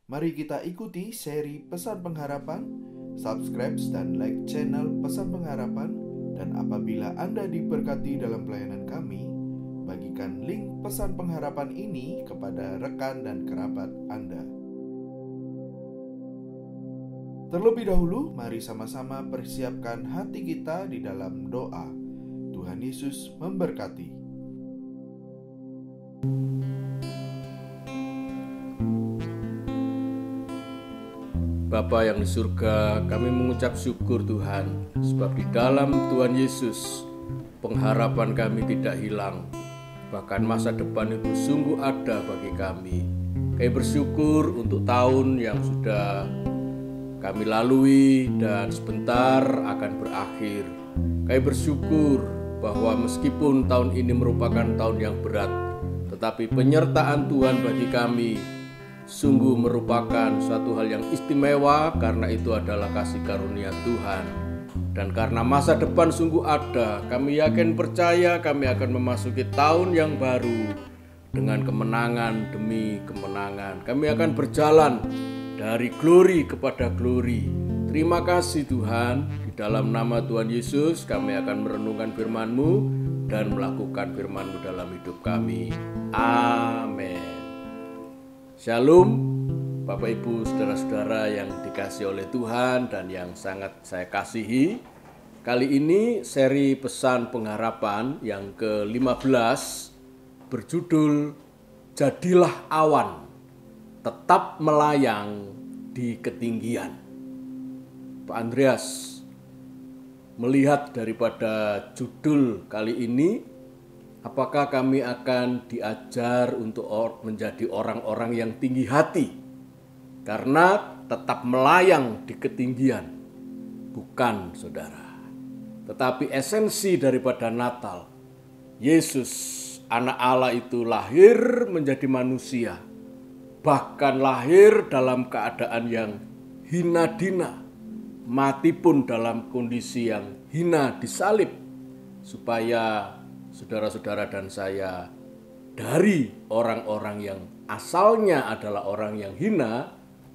Mari kita ikuti seri Pesan Pengharapan. Subscribe dan like channel Pesan Pengharapan. Dan apabila Anda diberkati dalam pelayanan kami, bagikan link Pesan Pengharapan ini kepada rekan dan kerabat Anda. Terlebih dahulu, mari sama-sama persiapkan hati kita di dalam doa. Tuhan Yesus memberkati. Bapa yang di surga, kami mengucap syukur Tuhan, sebab di dalam Tuhan Yesus, pengharapan kami tidak hilang. Bahkan masa depan itu sungguh ada bagi kami. Kami bersyukur untuk tahun yang sudah kami lalui dan sebentar akan berakhir. Kami bersyukur bahwa meskipun tahun ini merupakan tahun yang berat, tetapi penyertaan Tuhan bagi kami sungguh merupakan suatu hal yang istimewa, karena itu adalah kasih karunia Tuhan. Dan karena masa depan sungguh ada, kami yakin percaya kami akan memasuki tahun yang baru dengan kemenangan demi kemenangan. Kami akan berjalan dari glory kepada glory. Terima kasih Tuhan. Di dalam nama Tuhan Yesus kami akan merenungkan firman-Mu dan melakukan firman-Mu dalam hidup kami. Amin. Shalom, Bapak Ibu, saudara-saudara yang dikasihi oleh Tuhan dan yang sangat saya kasihi. Kali ini seri Pesan Pengharapan yang ke-15 berjudul Jadilah Awan, Tetap Melayang di Ketinggian. Pak Andreas, melihat daripada judul kali ini, apakah kami akan diajar untuk menjadi orang-orang yang tinggi hati karena tetap melayang di ketinggian? Bukan, saudara. Tetapi esensi daripada Natal, Yesus, anak Allah itu lahir menjadi manusia, bahkan lahir dalam keadaan yang hina dina, mati pun dalam kondisi yang hina disalib, supaya saudara-saudara dan saya dari orang-orang yang asalnya adalah orang yang hina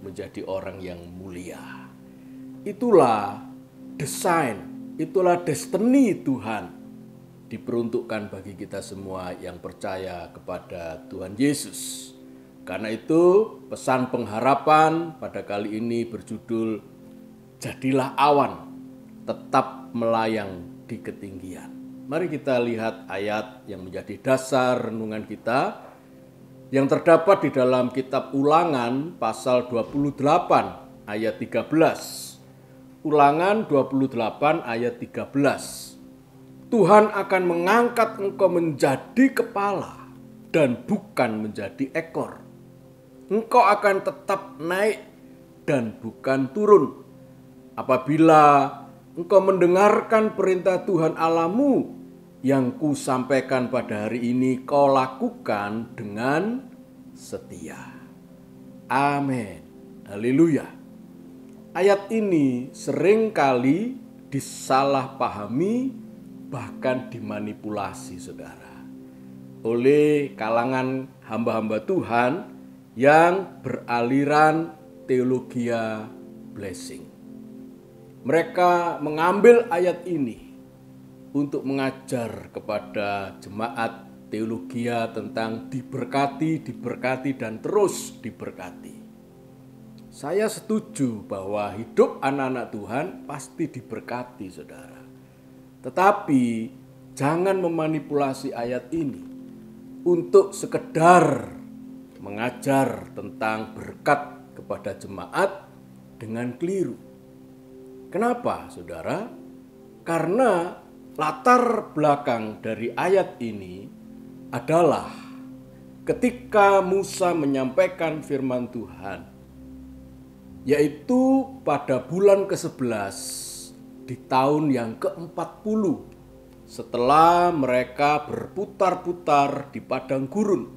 menjadi orang yang mulia. Itulah desain, itulah destiny Tuhan diperuntukkan bagi kita semua yang percaya kepada Tuhan Yesus. Karena itu pesan pengharapan pada kali ini berjudul Jadilah Awan, Tetap Melayang di Ketinggian. Mari kita lihat ayat yang menjadi dasar renungan kita yang terdapat di dalam kitab Ulangan pasal 28 ayat 13. Ulangan 28 ayat 13. Tuhan akan mengangkat engkau menjadi kepala dan bukan menjadi ekor. Engkau akan tetap naik dan bukan turun. Apabila engkau mendengarkan perintah Tuhan Allahmu yang kusampaikan pada hari ini, kau lakukan dengan setia. Amin. Haleluya. Ayat ini seringkali disalahpahami, bahkan dimanipulasi, saudara, oleh kalangan hamba-hamba Tuhan yang beraliran teologia blessing. Mereka mengambil ayat ini untuk mengajar kepada jemaat teologia tentang diberkati, dan terus diberkati. Saya setuju bahwa hidup anak-anak Tuhan pasti diberkati, saudara. Tetapi jangan memanipulasi ayat ini untuk sekedar mengajar tentang berkat kepada jemaat dengan keliru. Kenapa, saudara? Karena latar belakang dari ayat ini adalah ketika Musa menyampaikan firman Tuhan, yaitu pada bulan ke-11 di tahun yang ke-40 setelah mereka berputar-putar di padang gurun.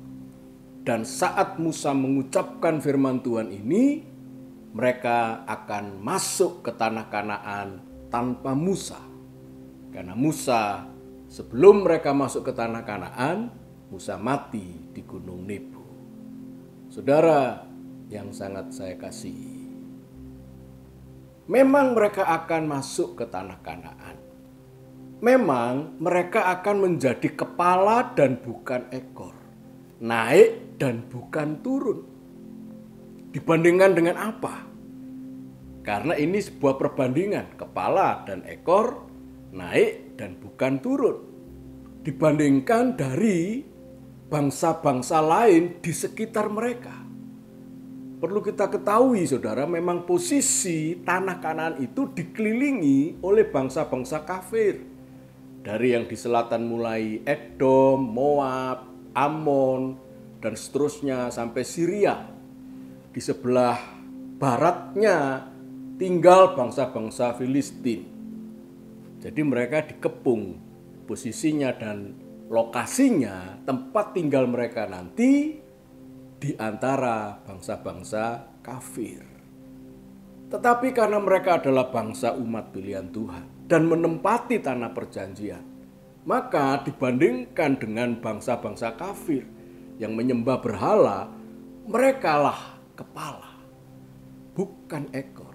Dan saat Musa mengucapkan firman Tuhan ini, mereka akan masuk ke tanah Kanaan tanpa Musa. Karena Musa, sebelum mereka masuk ke tanah Kanaan, Musa mati di Gunung Nebo. Saudara, yang sangat saya kasihi. Memang mereka akan masuk ke tanah Kanaan. Memang mereka akan menjadi kepala dan bukan ekor, naik dan bukan turun. Dibandingkan dengan apa? Karena ini sebuah perbandingan, kepala dan ekor, naik dan bukan turun. Dibandingkan dari bangsa-bangsa lain di sekitar mereka. Perlu kita ketahui saudara, memang posisi tanah Kanaan itu dikelilingi oleh bangsa-bangsa kafir. Dari yang di selatan mulai Edom, Moab, Ammon, dan seterusnya sampai Syria. Di sebelah baratnya tinggal bangsa-bangsa Filistin. Jadi mereka dikepung posisinya dan lokasinya, tempat tinggal mereka nanti di antara bangsa-bangsa kafir. Tetapi karena mereka adalah bangsa umat pilihan Tuhan dan menempati tanah perjanjian, maka dibandingkan dengan bangsa-bangsa kafir yang menyembah berhala, merekalah kepala, bukan ekor.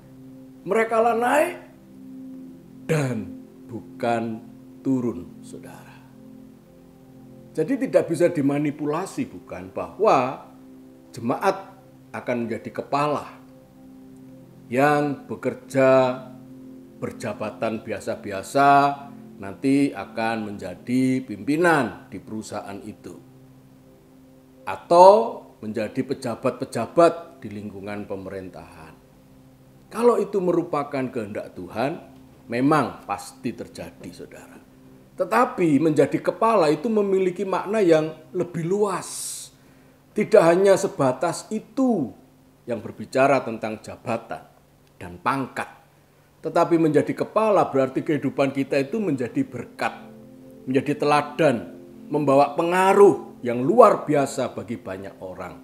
Merekalah naik dan bukan turun, saudara. Jadi tidak bisa dimanipulasi, bukan, bahwa jemaat akan menjadi kepala yang bekerja berjabatan biasa-biasa, nanti akan menjadi pimpinan di perusahaan itu. Atau menjadi pejabat-pejabat di lingkungan pemerintahan. Kalau itu merupakan kehendak Tuhan, memang pasti terjadi, saudara. Tetapi menjadi kepala itu memiliki makna yang lebih luas. Tidak hanya sebatas itu yang berbicara tentang jabatan dan pangkat. Tetapi menjadi kepala berarti kehidupan kita itu menjadi berkat, menjadi teladan, membawa pengaruh yang luar biasa bagi banyak orang.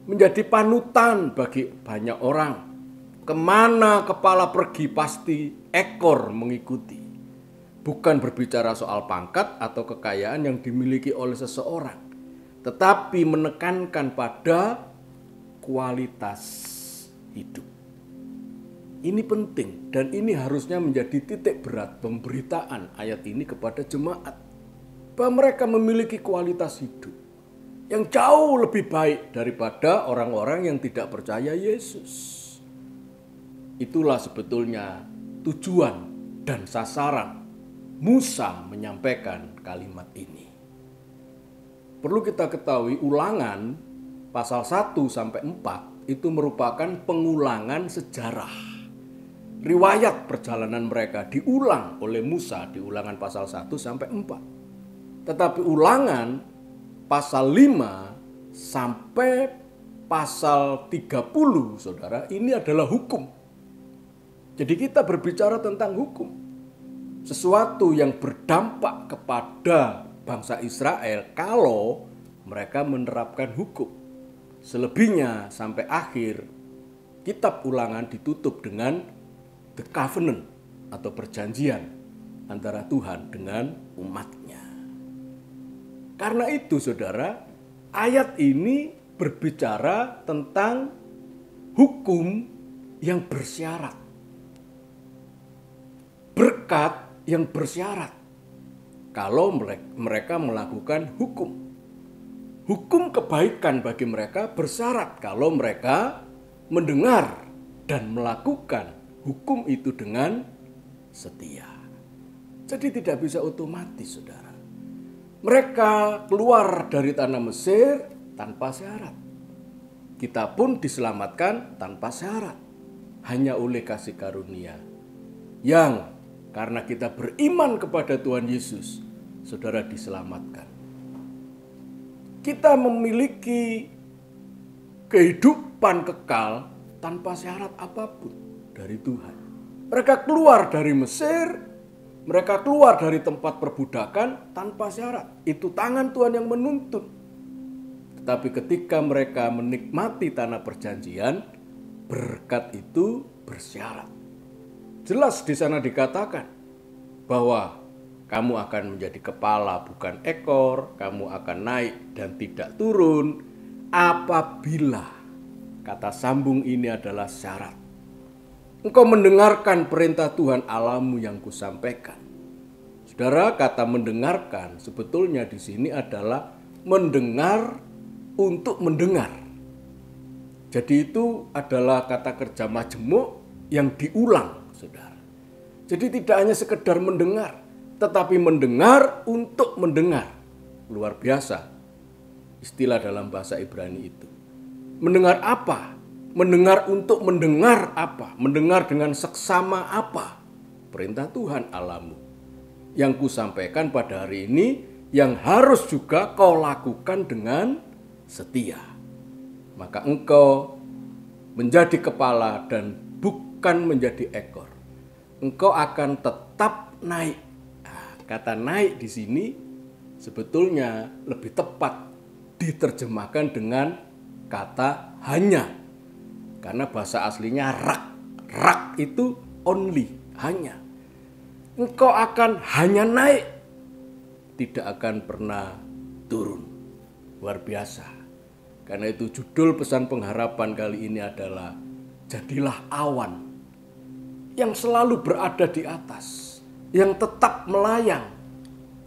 Menjadi panutan bagi banyak orang. Kemana kepala pergi pasti ekor mengikuti. Bukan berbicara soal pangkat atau kekayaan yang dimiliki oleh seseorang, tetapi menekankan pada kualitas hidup. Ini penting dan ini harusnya menjadi titik berat pemberitaan ayat ini kepada jemaat. Bahwa mereka memiliki kualitas hidup yang jauh lebih baik daripada orang-orang yang tidak percaya Yesus. Itulah sebetulnya tujuan dan sasaran Musa menyampaikan kalimat ini. Perlu kita ketahui Ulangan pasal 1-4 itu merupakan pengulangan sejarah. Riwayat perjalanan mereka diulang oleh Musa di Ulangan pasal 1-4. Tetapi Ulangan pasal 5 sampai pasal 30, saudara, ini adalah hukum. Jadi kita berbicara tentang hukum. Sesuatu yang berdampak kepada bangsa Israel kalau mereka menerapkan hukum. Selebihnya sampai akhir kitab Ulangan ditutup dengan the covenant atau perjanjian antara Tuhan dengan umatnya. Karena itu saudara, ayat ini berbicara tentang hukum yang bersyarat. Berkat yang bersyarat kalau mereka melakukan hukum. Hukum kebaikan bagi mereka bersyarat kalau mereka mendengar dan melakukan hukum itu dengan setia. Jadi tidak bisa otomatis, saudara. Mereka keluar dari tanah Mesir tanpa syarat. Kita pun diselamatkan tanpa syarat. Hanya oleh kasih karunia. Yang karena kita beriman kepada Tuhan Yesus, saudara diselamatkan. Kita memiliki kehidupan kekal tanpa syarat apapun dari Tuhan. Mereka keluar dari Mesir, mereka keluar dari tempat perbudakan tanpa syarat. Itu tangan Tuhan yang menuntun. Tetapi ketika mereka menikmati tanah perjanjian, berkat itu bersyarat. Jelas di sana dikatakan bahwa kamu akan menjadi kepala bukan ekor, kamu akan naik dan tidak turun apabila Kata sambung ini adalah syarat. Engkau mendengarkan perintah Tuhan Allahmu yang kusampaikan. Saudara, kata mendengarkan sebetulnya di sini adalah mendengar untuk mendengar. Jadi itu adalah kata kerja majemuk yang diulang, saudara. Jadi tidak hanya sekedar mendengar, tetapi mendengar untuk mendengar. Luar biasa istilah dalam bahasa Ibrani itu. Mendengar apa? Mendengar untuk mendengar apa? Mendengar dengan seksama apa? Perintah Tuhan Allahmu yang kusampaikan pada hari ini, yang harus juga kau lakukan dengan setia. Maka engkau menjadi kepala dan bukan menjadi ekor. Engkau akan tetap naik. Nah, kata naik di sini sebetulnya lebih tepat diterjemahkan dengan kata hanya. Karena bahasa aslinya rak. Rak itu only, hanya. Engkau akan hanya naik, tidak akan pernah turun. Luar biasa. Karena itu judul pesan pengharapan kali ini adalah jadilah awan yang selalu berada di atas, yang tetap melayang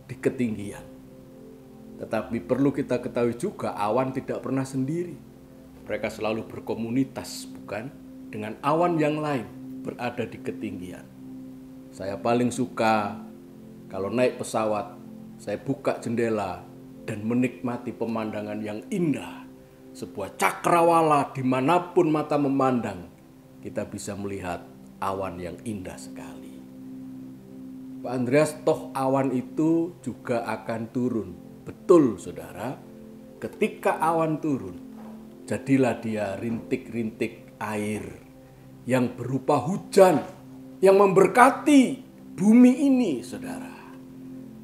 di ketinggian. Tetapi perlu kita ketahui juga awan tidak pernah sendiri. Mereka selalu berkomunitas, bukan? Dengan awan yang lain berada di ketinggian. Saya paling suka kalau naik pesawat, saya buka jendela dan menikmati pemandangan yang indah. Sebuah cakrawala dimanapun mata memandang, kita bisa melihat awan yang indah sekali. Pak Andreas, toh awan itu juga akan turun. Betul, saudara. Ketika awan turun, jadilah dia rintik-rintik air yang berupa hujan yang memberkati bumi ini, saudara.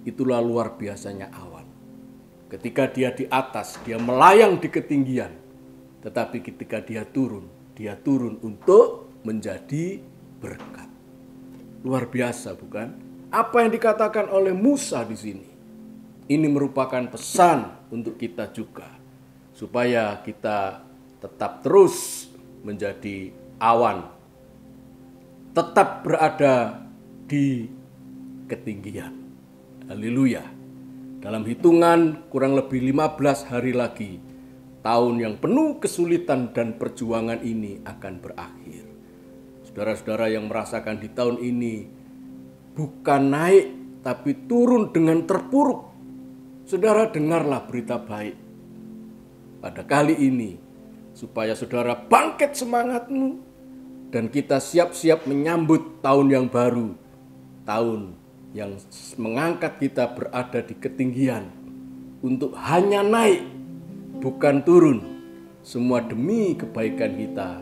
Itulah luar biasanya awan. Ketika dia di atas, dia melayang di ketinggian. Tetapi ketika dia turun untuk menjadi berkat. Luar biasa, bukan? Apa yang dikatakan oleh Musa di sini? Ini merupakan pesan untuk kita juga. Supaya kita tetap terus menjadi awan. Tetap berada di ketinggian. Haleluya. Dalam hitungan kurang lebih 15 hari lagi, tahun yang penuh kesulitan dan perjuangan ini akan berakhir. Saudara-saudara yang merasakan di tahun ini bukan naik tapi turun dengan terpuruk. Saudara, dengarlah berita baik pada kali ini supaya saudara bangkit semangatmu dan kita siap-siap menyambut tahun yang baru, tahun yang mengangkat kita berada di ketinggian untuk hanya naik, bukan turun. Semua demi kebaikan kita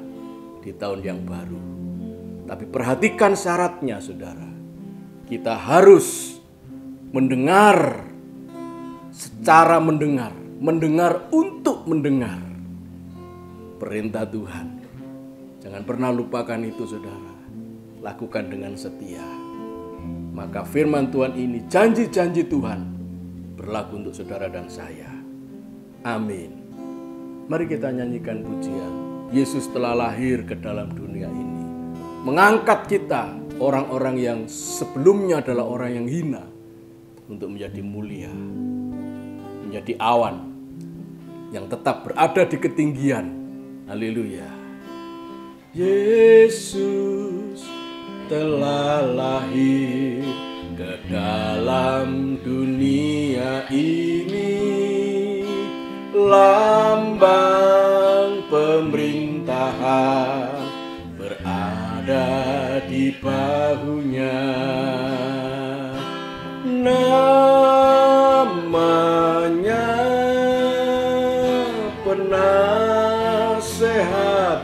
di tahun yang baru. Tapi perhatikan syaratnya, saudara. Kita harus mendengar secara mendengar untuk mendengar perintah Tuhan. Jangan pernah lupakan itu, saudara. Lakukan dengan setia. Maka firman Tuhan ini, janji-janji Tuhan berlaku untuk saudara dan saya. Amin. Mari kita nyanyikan pujian. Yesus telah lahir ke dalam dunia ini, mengangkat kita, orang-orang yang sebelumnya adalah orang yang hina, untuk menjadi mulia, menjadi awan yang tetap berada di ketinggian. Haleluya. Yesus telah lahir ke dalam dunia ini, lambang pemerintahan berada di bahunya. Namanya penasehat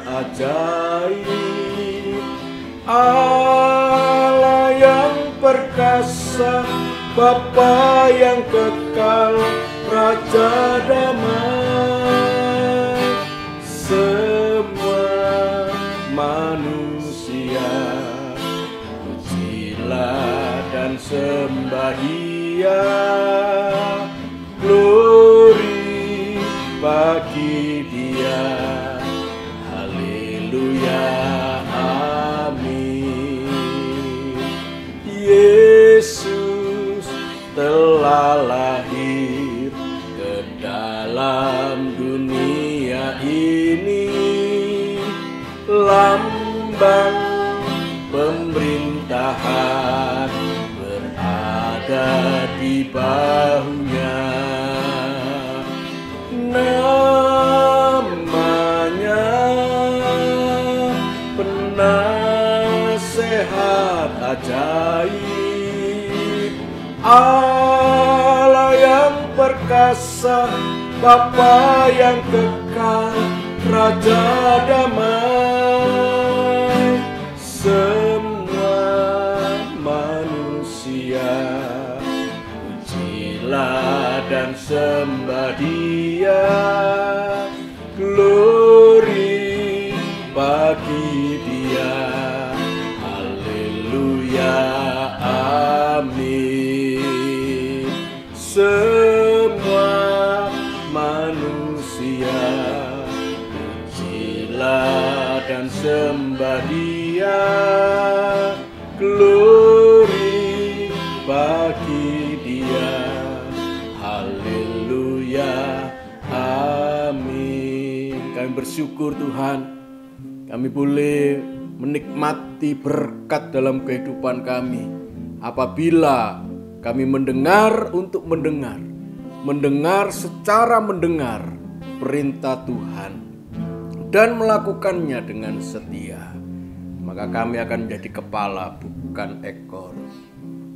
ajaib, Allah yang perkasa, Bapa yang kekal, Raja damai. Semua manusia pujilah dan sembah Dia, glory bagi Dia. lambang pemerintahan berada di bahunya. Namanya penasehat ajaib, Allah yang perkasa, Bapa yang kekal, Raja damai. Semua manusia pujilah dan sembah Dia, glory bagi Dia, haleluya, amin. Semua manusia pujilah dan sembah Dia, glory bagi Dia, haleluya, amin. Kami bersyukur Tuhan, kami boleh menikmati berkat dalam kehidupan kami apabila kami mendengar untuk mendengar secara mendengar perintah Tuhan dan melakukannya dengan setia. Maka kami akan menjadi kepala bukan ekor.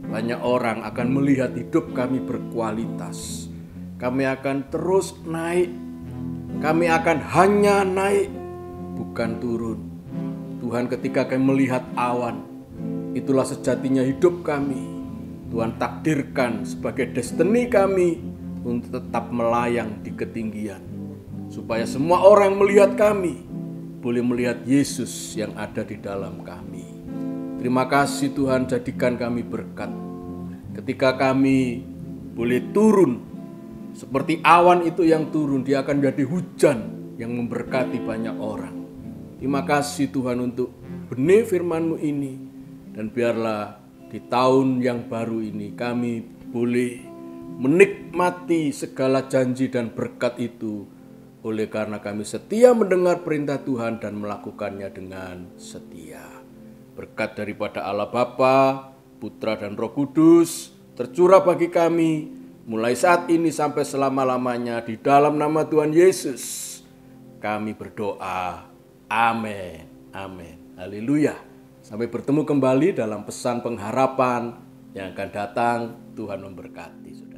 Banyak orang akan melihat hidup kami berkualitas. Kami akan terus naik. Kami akan hanya naik, bukan turun. Tuhan, ketika kami melihat awan, itulah sejatinya hidup kami. Tuhan takdirkan sebagai destiny kami untuk tetap melayang di ketinggian, supaya semua orang melihat kami boleh melihat Yesus yang ada di dalam kami. Terima kasih Tuhan, jadikan kami berkat. Ketika kami boleh turun seperti awan itu yang turun, dia akan menjadi hujan yang memberkati banyak orang. Terima kasih Tuhan untuk benih firman-Mu ini. Dan biarlah di tahun yang baru ini kami boleh menikmati segala janji dan berkat itu, oleh karena kami setia mendengar perintah Tuhan dan melakukannya dengan setia. Berkat daripada Allah Bapa, Putra dan Roh Kudus tercurah bagi kami mulai saat ini sampai selama-lamanya, di dalam nama Tuhan Yesus kami berdoa. Amin. Amin. Haleluya. Sampai bertemu kembali dalam pesan pengharapan yang akan datang. Tuhan memberkati.